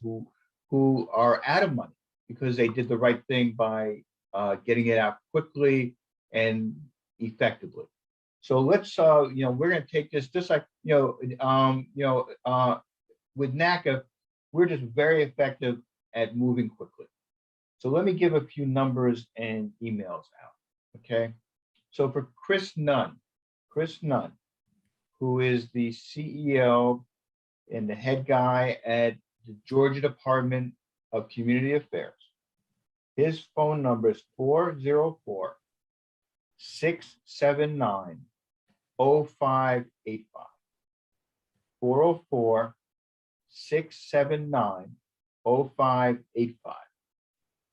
who are out of money because they did the right thing by getting it out quickly and effectively. So let's, we're going to take this just like, with NACA, we're just very effective at moving quickly. So let me give a few numbers and emails out, okay? So for Chris Nunn, who is the CEO and the head guy at the Georgia Department of Community Affairs, his phone number is 404-679-0585. 404-679-0585.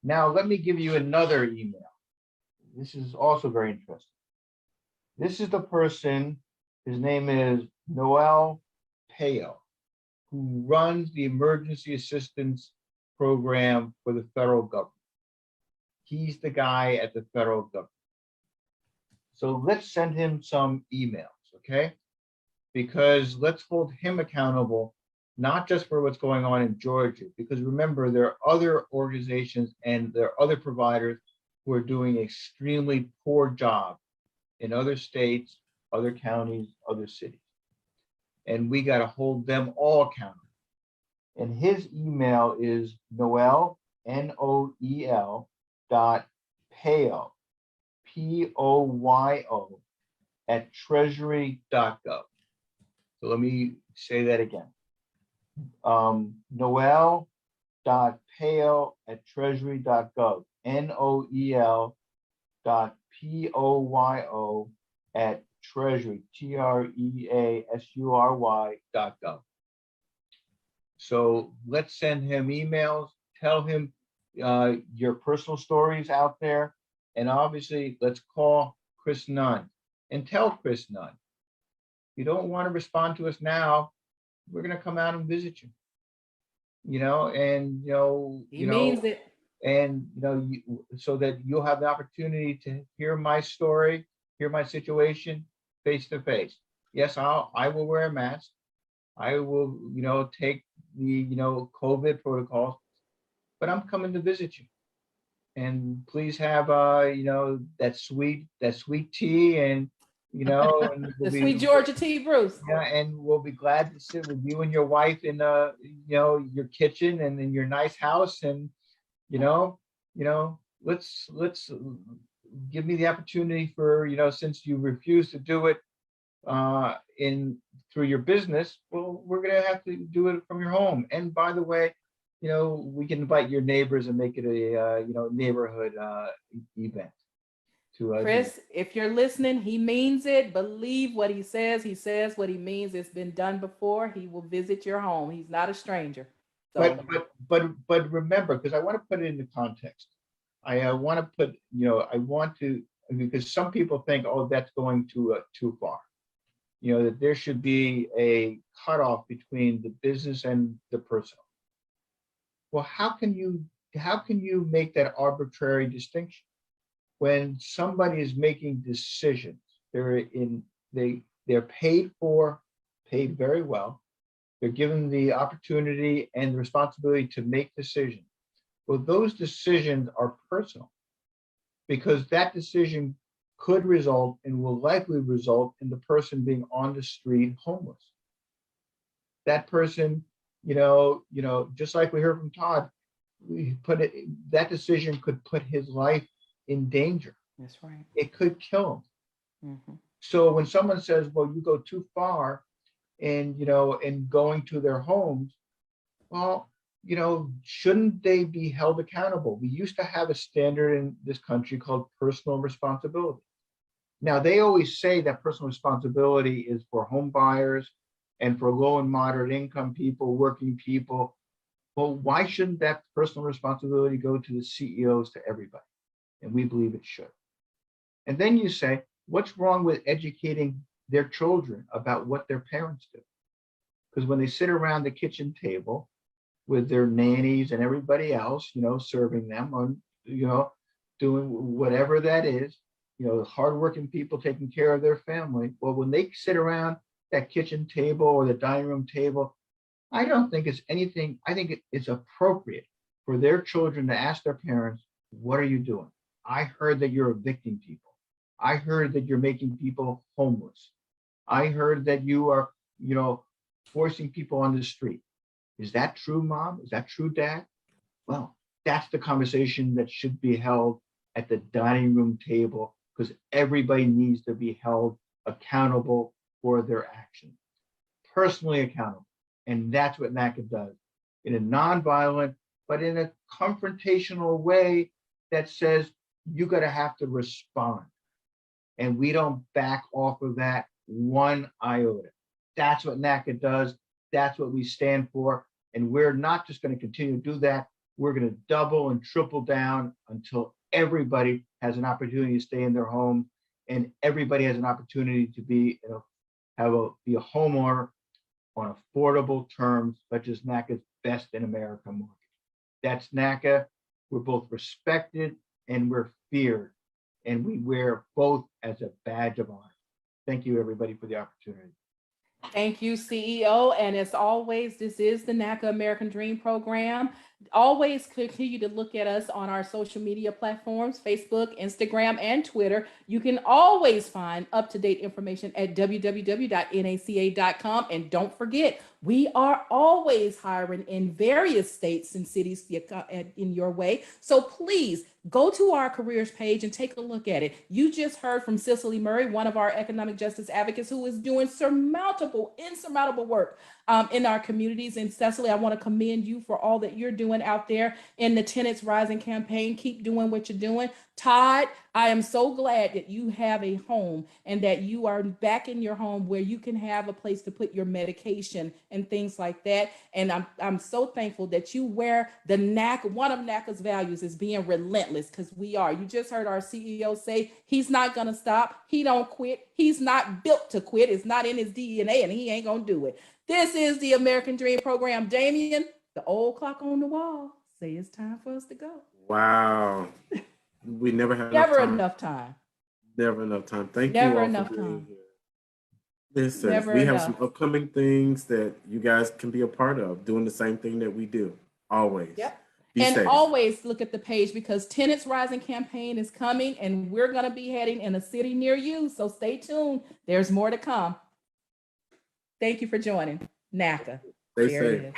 Now, let me give you another email. This is also very interesting. This is the person, his name is Noel Payo, who runs the Emergency Assistance Program for the federal government. He's the guy at the federal government. So let's send him some emails, okay? Because let's hold him accountable, not just for what's going on in Georgia, because remember, there are other organizations and there are other providers who are doing an extremely poor job in other states, other counties, other cities. And we got to hold them all accountable. And his email is Noel, Noel, .payo, P-O-Y-O, @treasury.gov. So let me say that again. Noel.payo @treasury.gov. Noel.payo @treasury, TREASURY.gov. So let's send him emails, tell him your personal stories out there. And obviously, let's call Chris Nunn and tell Chris Nunn, if you don't want to respond to us now, we're going to come out and visit you. He means it. And so that you'll have the opportunity to hear my story, hear my situation face to face. Yes, I will wear a mask. I will, take the, COVID protocols, but I'm coming to visit you. And please have, that sweet tea and, and the sweet Georgia tea, Bruce. Yeah, and we'll be glad to sit with you and your wife in, your kitchen and in your nice house. And, let's give me the opportunity for, since you refuse to do it through your business, well, we're going to have to do it from your home. And by the way, we can invite your neighbors and make it a, neighborhood event. Chris, if you're listening, he means it. Believe what he says. He says what he means. It's been done before. He will visit your home. He's not a stranger. So. But remember, because I want to put it into context. I want to put, because some people think, oh, that's going too far. That there should be a cutoff between the business and the personal. Well, how can you make that arbitrary distinction when somebody is making decisions? They They're paid very well. They're given the opportunity and the responsibility to make decisions. Well, those decisions are personal because that decision could result and will likely result in the person being on the street homeless. That person, just like we heard from Todd, that decision could put his life in danger. That's right. It could kill him. Mm-hmm. So when someone says, well, you go too far and, in going to their homes, well, shouldn't they be held accountable? We used to have a standard in this country called personal responsibility. Now, they always say that personal responsibility is for home buyers and for low and moderate income people, working people. Well, why shouldn't that personal responsibility go to the CEOs, to everybody? And we believe it should. And then you say, what's wrong with educating their children about what their parents do? Because when they sit around the kitchen table with their nannies and everybody else, serving them on, doing whatever that is, hardworking people taking care of their family. Well, when they sit around that kitchen table or the dining room table, I don't think it's anything. I think it's appropriate for their children to ask their parents, what are you doing? I heard that you're evicting people. I heard that you're making people homeless. I heard that you are, forcing people on the street. Is that true, Mom? Is that true, Dad? Well, that's the conversation that should be held at the dining room table, because everybody needs to be held accountable for their actions, personally accountable. And that's what NACA does in a nonviolent, but in a confrontational way that says you got to have to respond. And we don't back off of that one iota. That's what NACA does. That's what we stand for. And we're not just going to continue to do that. We're going to double and triple down until everybody has an opportunity to stay in their home and everybody has an opportunity to be a homeowner on affordable terms, such as NACA's Best in America mortgage. That's NACA. We're both respected and we're feared, and we wear both as a badge of honor. Thank you, everybody, for the opportunity. Thank you, CEO. And as always, this is the NACA American Dream Program. Always continue to look at us on our social media platforms, Facebook, Instagram, and Twitter. You can always find up-to-date information at www.naca.com. And don't forget, we are always hiring in various states and cities in your way. So please go to our careers page and take a look at it. You just heard from Cicely Murray, one of our economic justice advocates, who is doing insurmountable work in our communities. And Cicely, I want to commend you for all that you're doing out there in the Tenants Rising campaign. Keep doing what you're doing. Todd, I am so glad that you have a home and that you are back in your home where you can have a place to put your medication and things like that. And I'm so thankful that you wear the NACA. One of NACA's values is being relentless, because we are. You just heard our CEO say he's not going to stop. He don't quit. He's not built to quit. It's not in his DNA, and he ain't going to do it. This is the American Dream Program. Damien, the old clock on the wall, say it's time for us to go. Wow. We never have enough time. Never enough time. Thank Never you all enough for being time. here. Listen, Never we enough. have some upcoming things that you guys can be a part of, doing the same thing that we do, always. Yep. Be And safe. always look at the page, because Tenants Rising campaign is coming, and we're going to be heading in a city near you. So stay tuned. There's more to come. Thank you for joining NACA. Stay There it safe. is.